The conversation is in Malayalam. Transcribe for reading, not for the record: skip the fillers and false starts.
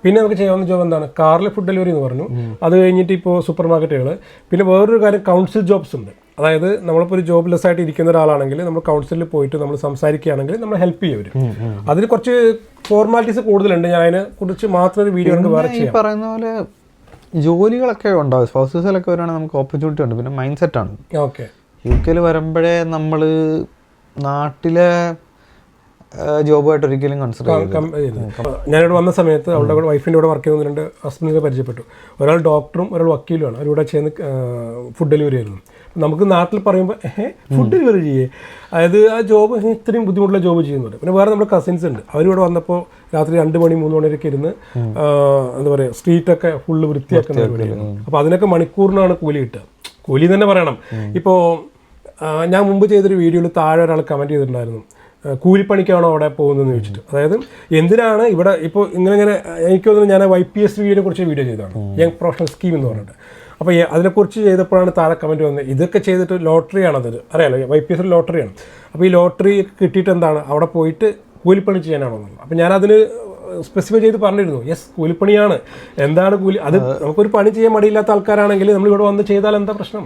പിന്നെ നമുക്ക് ചെയ്യാവുന്ന ജോബ് എന്താണ്? കാറിൽ ഫുഡ് ഡെലിവറി എന്ന് പറഞ്ഞു. അത് കഴിഞ്ഞിട്ട് ഇപ്പോൾ സൂപ്പർ മാർക്കറ്റുകൾ. പിന്നെ വേറൊരു കാര്യം കൗൺസിൽ ജോബ്സ് ഉണ്ട്. അതായത് നമ്മളിപ്പോൾ ഒരു ജോബ്ലെസ് ആയിട്ട് ഇരിക്കുന്ന ഒരാളാണെങ്കിൽ നമ്മൾ കൗൺസിലിൽ പോയിട്ട് നമ്മൾ സംസാരിക്കുകയാണെങ്കിൽ നമ്മൾ ഹെൽപ്പ് ചെയ്യും അവർ. അതിന് കുറച്ച് ഫോർമാലിറ്റീസ് കൂടുതലുണ്ട്. ഞാൻ അതിനെ കുറിച്ച് മാത്രം ഒരു വീഡിയോ നമുക്ക് വേറെ ചെയ്യാം. പറയുന്ന പോലെ ജോലികളൊക്കെ ഉണ്ടാവും. സ്പൗസസിലൊക്കെ വരുവാണെങ്കിൽ നമുക്ക് ഓപ്പർച്യൂണിറ്റി ഉണ്ട്. പിന്നെ മൈൻഡ് സെറ്റാണ്. ഓക്കെ, UK വരുമ്പോഴേ നമ്മൾ നാട്ടിലെ ജോബുമായിട്ട് ഒരിക്കലും കൺസിഡർ ചെയ്തു. ഞാനിവിടെ വന്ന സമയത്ത് അവളുടെ കൂടെ വൈഫിൻ്റെ കൂടെ വർക്ക് ചെയ്യുന്ന 2 ഹസ്ബൻഡിനെ പരിചയപ്പെട്ടു. ഒരാൾ ഡോക്ടറും ഒരാൾ വക്കീലുമാണ്. അവരിവിടെ ചെയ്യുന്ന ഫുഡ് ഡെലിവറി ആയിരുന്നു. നമുക്ക് നാട്ടിൽ പറയുമ്പോൾ ഫുഡ് ഡെലിവറി ചെയ്യേ, അതായത് ആ ജോബ് ഇത്രയും ബുദ്ധിമുട്ടുള്ള ജോബ് ചെയ്യുന്നുണ്ട്. പിന്നെ വേറെ നമ്മുടെ കസിൻസ് ഉണ്ട്. അവരിവിടെ വന്നപ്പോൾ രാത്രി 2 മണി 3 മണിയൊക്കെ ഇരുന്ന് എന്താ പറയുക സ്ട്രീറ്റൊക്കെ ഫുള്ള് വൃത്തിയാക്കുന്ന പരിപാടിയായിരുന്നു. അപ്പോൾ അതിനൊക്കെ മണിക്കൂറിനാണ് കൂലി കിട്ടുക. കൂലി തന്നെ പറയണം. ഇപ്പോൾ ഞാൻ മുമ്പ് ചെയ്തൊരു വീഡിയോയിൽ താഴെ ഒരാൾ കമൻറ്റ് ചെയ്തിട്ടുണ്ടായിരുന്നു, കൂലിപ്പണിക്കാണോ അവിടെ പോകുന്നതെന്ന് ചോദിച്ചിട്ട്. അതായത് എന്തിനാണ് ഇവിടെ ഇപ്പോൾ ഇങ്ങനെ എനിക്ക് തോന്നുന്നു ഞാൻ YPS വീഡിയോനെ കുറിച്ച് വീഡിയോ ചെയ്തതാണ്, യങ് പ്രൊഫഷണൽ സ്കീം എന്ന് പറഞ്ഞിട്ട്. അപ്പോൾ അതിനെക്കുറിച്ച് ചെയ്തപ്പോഴാണ് താഴെ കമൻറ്റ് വന്നത്, ഇതൊക്കെ ചെയ്തിട്ട് ലോട്ടറിയാണത്, അറിയാലോ YPS ഒരു ലോട്ടറിയാണ്. അപ്പോൾ ഈ ലോട്ടറി കിട്ടിയിട്ട് എന്താണ് അവിടെ പോയിട്ട് കൂലിപ്പണി ചെയ്യാനാണോ എന്നുള്ളത്. അപ്പോൾ ഞാനതിന് സ്പെസിഫൈ ചെയ്ത് പറഞ്ഞിരുന്നു, യെസ് കൂലിപ്പണിയാണ്. എന്താണ് കൂലി? അത് നമുക്കൊരു പണി ചെയ്യാൻ മടിയില്ലാത്ത ആൾക്കാരാണെങ്കിൽ നമ്മളിവിടെ വന്ന് ചെയ്താൽ എന്താ പ്രശ്നം?